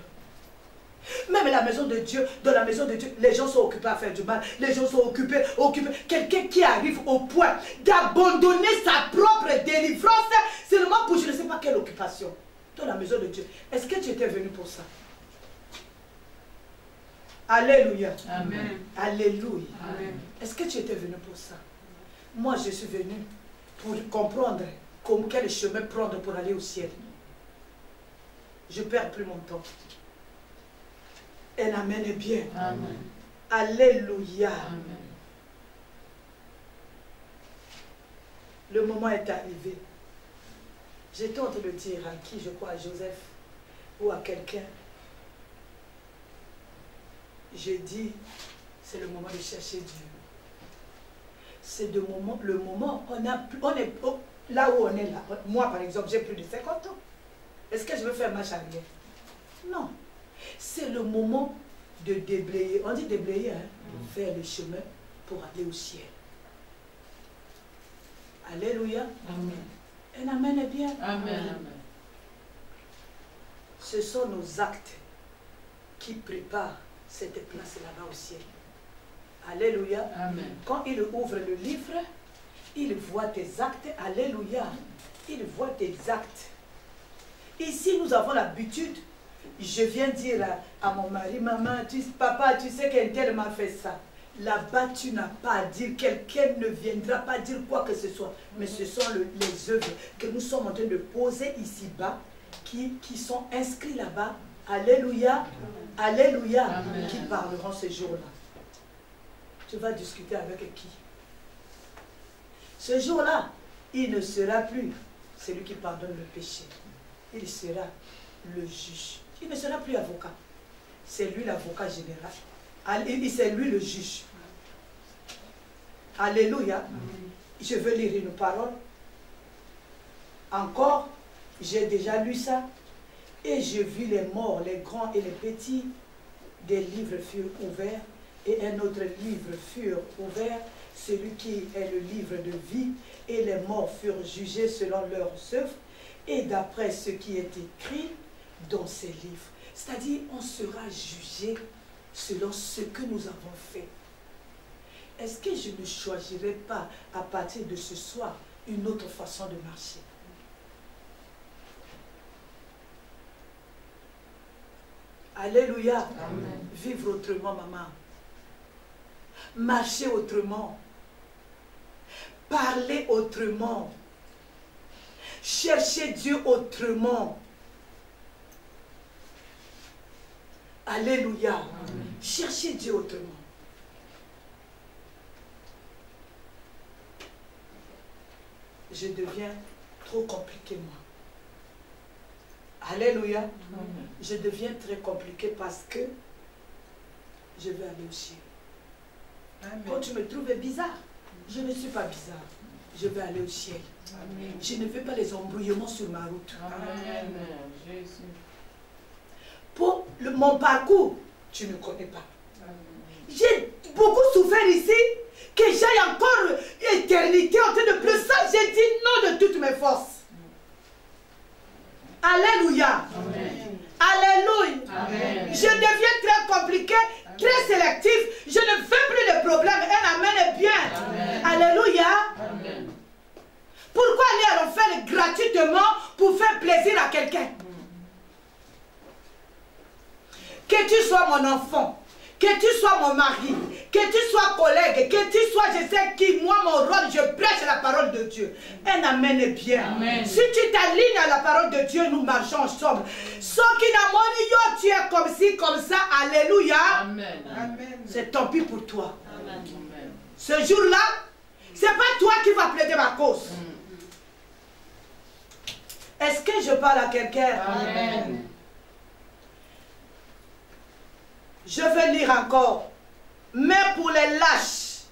Même la maison de Dieu, dans la maison de Dieu, les gens sont occupés à faire du mal. Les gens sont occupés. Quelqu'un qui arrive au point d'abandonner sa propre délivrance seulement pour je ne sais pas quelle occupation. Dans la maison de Dieu. Est-ce que tu étais venu pour ça? Alléluia. Amen. Alléluia. Est-ce que tu étais venu pour ça? Moi, je suis venu pour comprendre quel chemin prendre pour aller au ciel. Je ne perds plus mon temps. Et l'amen est bien. Amen. Alléluia. Amen. Le moment est arrivé. J'étais en train de dire à qui, je crois, à Joseph ou à quelqu'un. J'ai dit, c'est le moment de chercher Dieu. C'est le moment, là où on est là. Moi, par exemple, j'ai plus de 50 ans. Est-ce que je veux faire marche arrière? Non. C'est le moment de déblayer. On dit déblayer, hein? Faire le chemin pour aller au ciel. Alléluia. Amen. Un amen est bien. Amen. Ce sont nos actes qui préparent cette place là-bas au ciel. Alléluia. Amen. Quand il ouvre le livre, il voit tes actes. Alléluia. Il voit tes actes. Ici, nous avons l'habitude. Je viens dire à mon mari, maman, papa, tu sais qu'un tel m'a fait ça. Là-bas, tu n'as pas à dire, quelqu'un ne viendra pas dire quoi que ce soit. Mais ce sont les œuvres que nous sommes en train de poser ici-bas, qui sont inscrits là-bas. Alléluia. Alléluia. Amen. Qui parleront ce jour-là. Tu vas discuter avec qui? Ce jour-là, il ne sera plus celui qui pardonne le péché. Il sera le juge. Il ne sera plus avocat. C'est lui l'avocat général. C'est lui le juge. Alléluia. Je veux lire une parole. Encore, j'ai déjà lu ça. Et j'ai vu les morts, les grands et les petits. Des livres furent ouverts. Et un autre livre fut ouvert. Celui qui est le livre de vie. Et les morts furent jugés selon leurs œuvres. Et d'après ce qui est écrit dans ces livres. C'est-à-dire, on sera jugé selon ce que nous avons fait. Est-ce que je ne choisirai pas, à partir de ce soir, une autre façon de marcher? Alléluia. Amen. Vivre autrement, maman. Marcher autrement. Parler autrement. Chercher Dieu autrement. Alléluia. Amen. Chercher Dieu autrement. Je deviens trop compliqué, moi. Alléluia. Amen. Je deviens très compliqué parce que je veux aller au ciel. Quand tu me trouves bizarre, je ne suis pas bizarre. Je veux aller au ciel. Amen. Je ne veux pas les embrouillements sur ma route. Amen. Jésus. Pour mon parcours, tu ne connais pas. Amen. J'ai beaucoup souffert ici, que j'aille encore éternité en train de pleurer. Ça, j'ai dit non de toutes mes forces. Alléluia. Amen. Alléluia. Amen. Je deviens très compliqué, très sélectif. Je ne veux plus de problèmes. Un amen est bien. Amen. Alléluia. Amen. Pourquoi aller à l'enfer gratuitement pour faire plaisir à quelqu'un? Que tu sois mon enfant, que tu sois mon mari, que tu sois collègue, que tu sois je sais qui, moi mon rôle, je prêche la parole de Dieu. Un amen est bien. Amen. Si tu t'alignes à la parole de Dieu, nous marchons ensemble. Ce qui n'a mon yo, tu es comme ci, comme ça. Alléluia. Amen. C'est tant pis pour toi. Amen. Ce jour-là, c'est pas toi qui vas plaider ma cause. Est-ce que je parle à quelqu'un? Amen. Je vais lire encore. Mais pour les lâches,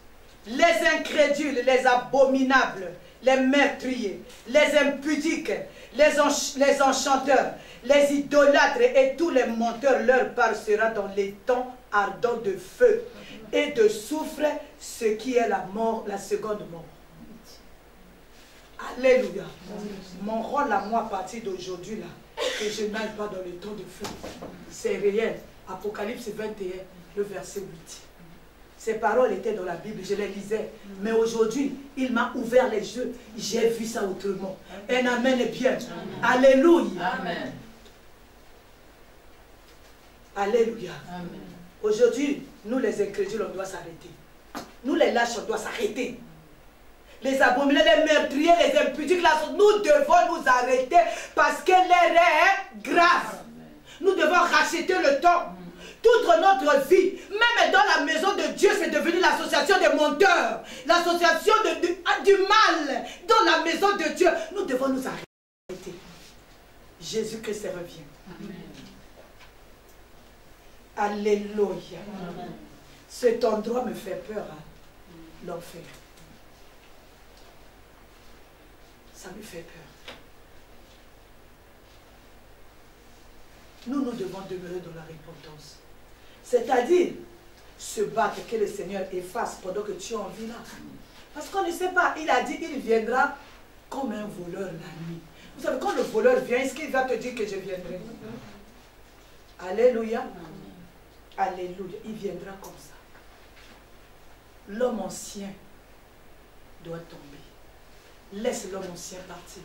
les incrédules, les abominables, les meurtriers, les impudiques, les enchanteurs, les idolâtres et tous les menteurs, leur part sera dans les temps ardents de feu et de soufre, ce qui est la mort, la seconde mort. Alléluia. Mon rôle à moi à partir d'aujourd'hui là, que je n'aille pas dans le temps de feu. C'est réel. Apocalypse 21, le verset 8. Ces paroles étaient dans la Bible, je les lisais. Mais aujourd'hui, il m'a ouvert les yeux. J'ai vu ça autrement. Un amen est bien. Alléluia. Amen. Alléluia. Amen. Aujourd'hui, nous les incrédules, on doit s'arrêter. Nous les lâches, on doit s'arrêter. Les abominables, les meurtriers, les impudiques, nous devons nous arrêter parce que l'heure est grave. Nous devons racheter le temps. toute notre vie, même dans la maison de Dieu, c'est devenu l'association des menteurs, l'association du mal dans la maison de Dieu. Nous devons nous arrêter. Jésus-Christ revient. Amen. Alléluia. Amen. Cet endroit me fait peur, hein? L'enfer. Ça me fait peur. Nous devons demeurer dans la repentance. C'est-à-dire, se battre, que le Seigneur efface pendant que tu en vis là. Parce qu'on ne sait pas, il a dit, il viendra comme un voleur la nuit. Vous savez, quand le voleur vient, est-ce qu'il va te dire que je viendrai? Alléluia. Alléluia. Il viendra comme ça. L'homme ancien doit tomber. Laisse l'homme ancien partir.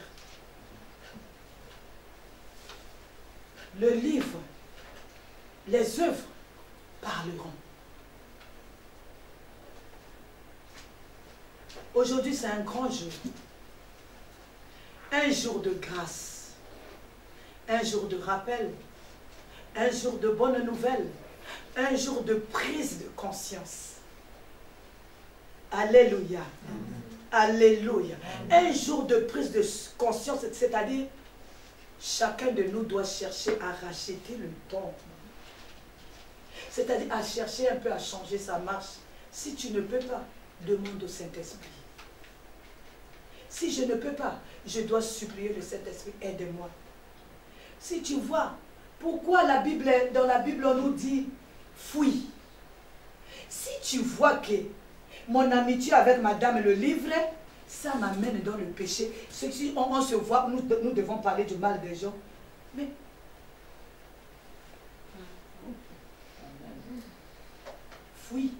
Le livre, les œuvres parleront. Aujourd'hui, c'est un grand jour. Un jour de grâce. Un jour de rappel. Un jour de bonnes nouvelles. Un jour de prise de conscience. Alléluia. Alléluia. Un jour de prise de conscience, c'est-à-dire, chacun de nous doit chercher à racheter le temps. C'est-à-dire à chercher un peu à changer sa marche. Si tu ne peux pas, demande au Saint-Esprit. Si je ne peux pas, je dois supplier le Saint-Esprit, aide-moi. Si tu vois, pourquoi dans la Bible on nous dit fuis. Si tu vois que mon amitié avec madame le livret, ça m'amène dans le péché. Si on se voit, nous devons parler du mal des gens. Mais fuis.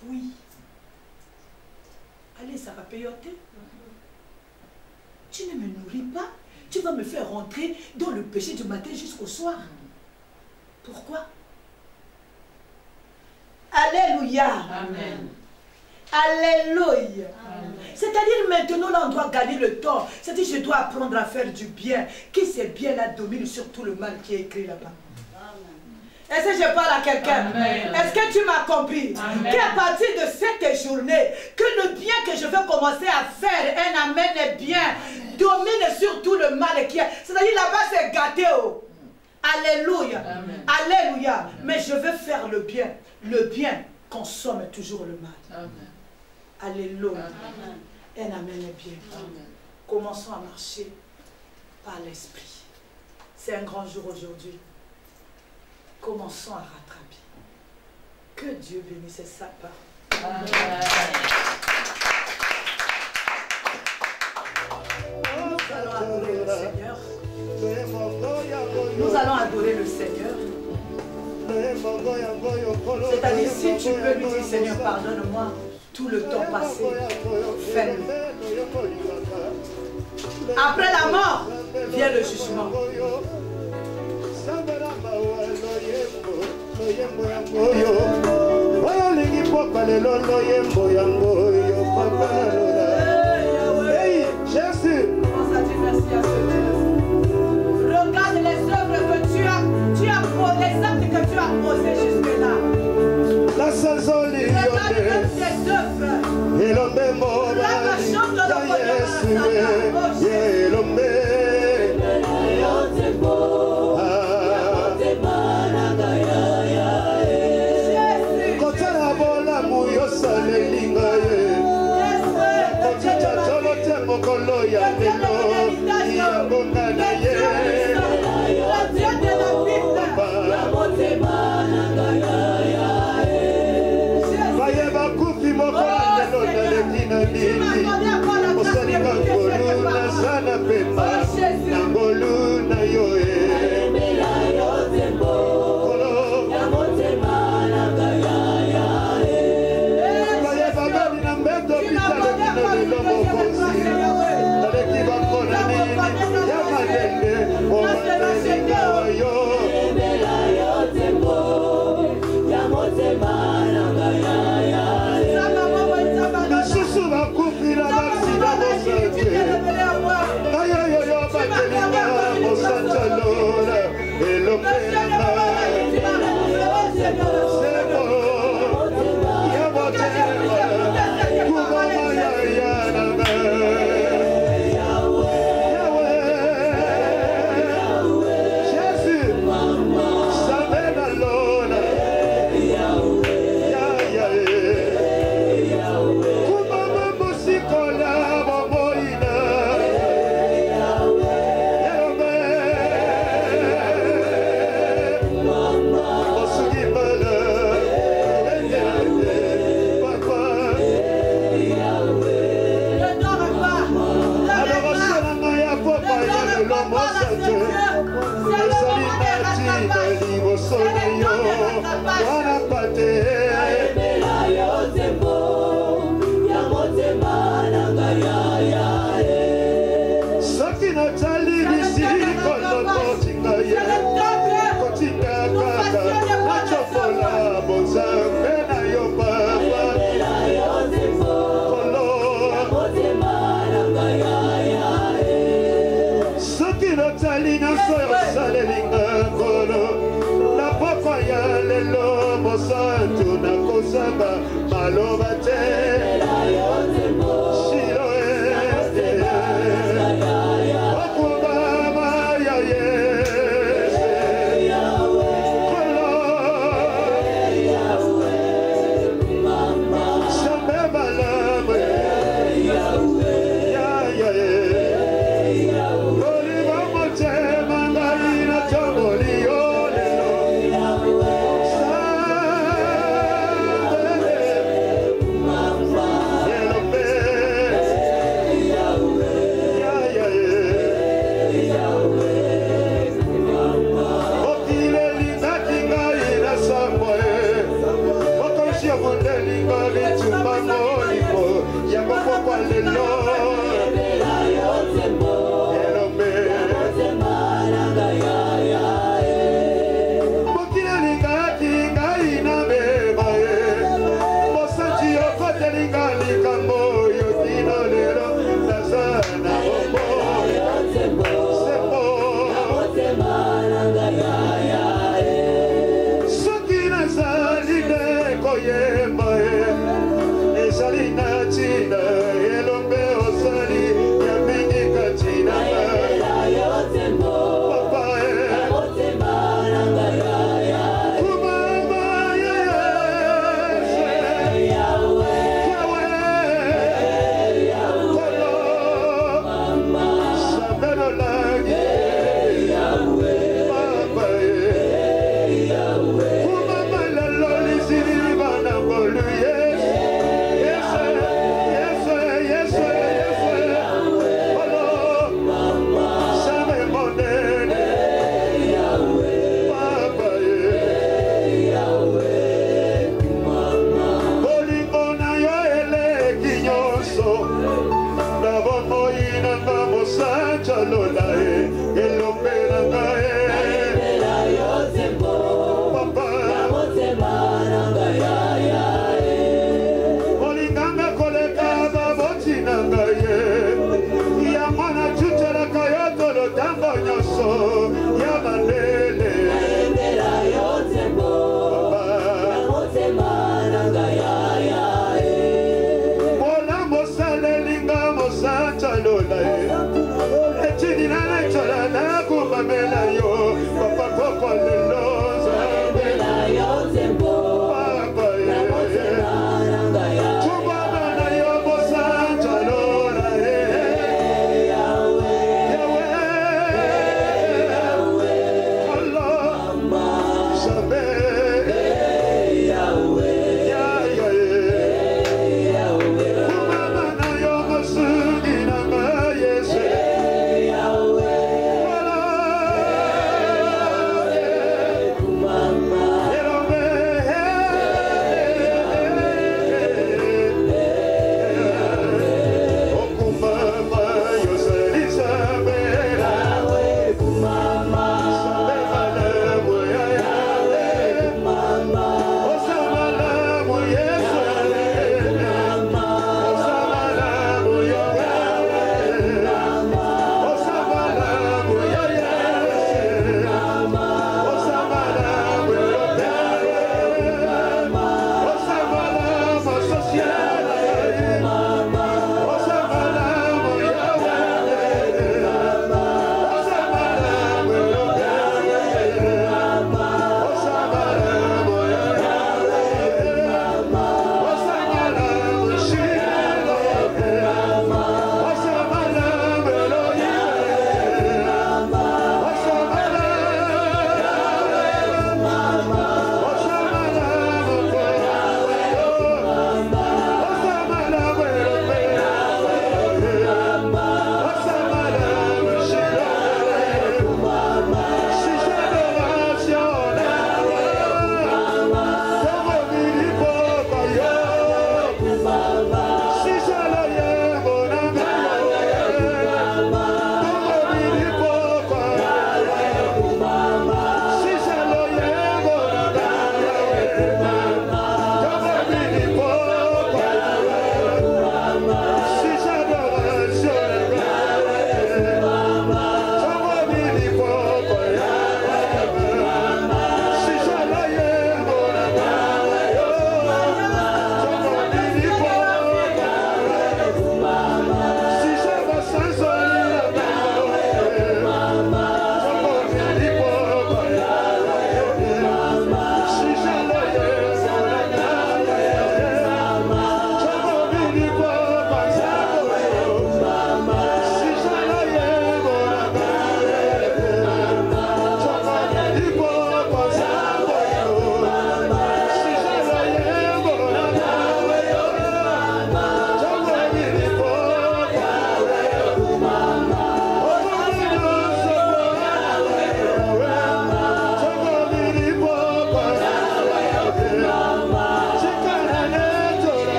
Fuis. Allez, ça va payoter. Tu ne me nourris pas. Tu vas me faire rentrer dans le péché du matin jusqu'au soir. Pourquoi? Alléluia. Amen. Alléluia. C'est-à-dire maintenant, là, on doit gagner le temps. C'est-à-dire, je dois apprendre à faire du bien. Que ce bien-là domine sur tout le mal qui est écrit là-bas. Est-ce que je parle à quelqu'un? Est-ce que tu m'as compris? Qu'à partir de cette journée, que le bien que je veux commencer à faire, un amen bien, domine sur tout le mal qui est. C'est-à-dire là-bas, c'est gâté. Oh. Alléluia. Amen. Alléluia. Mais je veux faire le bien. Le bien consomme toujours le mal. Amen. Alléluia. Amen. Un amen bien. Amen. Commençons à marcher par l'esprit. C'est un grand jour aujourd'hui. Commençons à rattraper. Que Dieu bénisse sa part. Amen. Nous allons adorer le Seigneur. Nous allons adorer le Seigneur. C'est-à-dire, si tu peux lui dire, Seigneur, pardonne-moi tout le temps passé, fais-le. Après la mort, vient le jugement. Jésus. Commence à dire merci à ce Dieu. Regarde les œuvres que tu as les actes que tu as posés jusque-là. La saison regarde même tes œuvres. Et l'homme mort. La chante de Mola mosa lelinga mosa chalola. Echini nana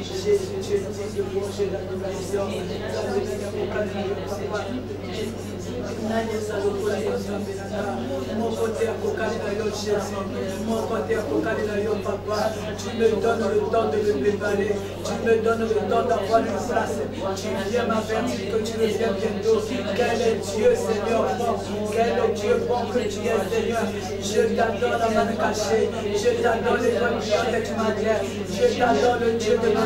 Jésus, tu es digne de manger la domination. Mon côté à Jésus, mon côté à papa, tu me donnes le temps de me préparer, tu me donnes le temps d'avoir une place, tu viens m'avertir que tu reviens bientôt. Quel est Dieu, Seigneur bon, quel est Dieu bon que tu es, Seigneur. Je t'adore la main cachée, je t'adore les bonnes choses que tu m'as dit, je t'adore le Dieu de ma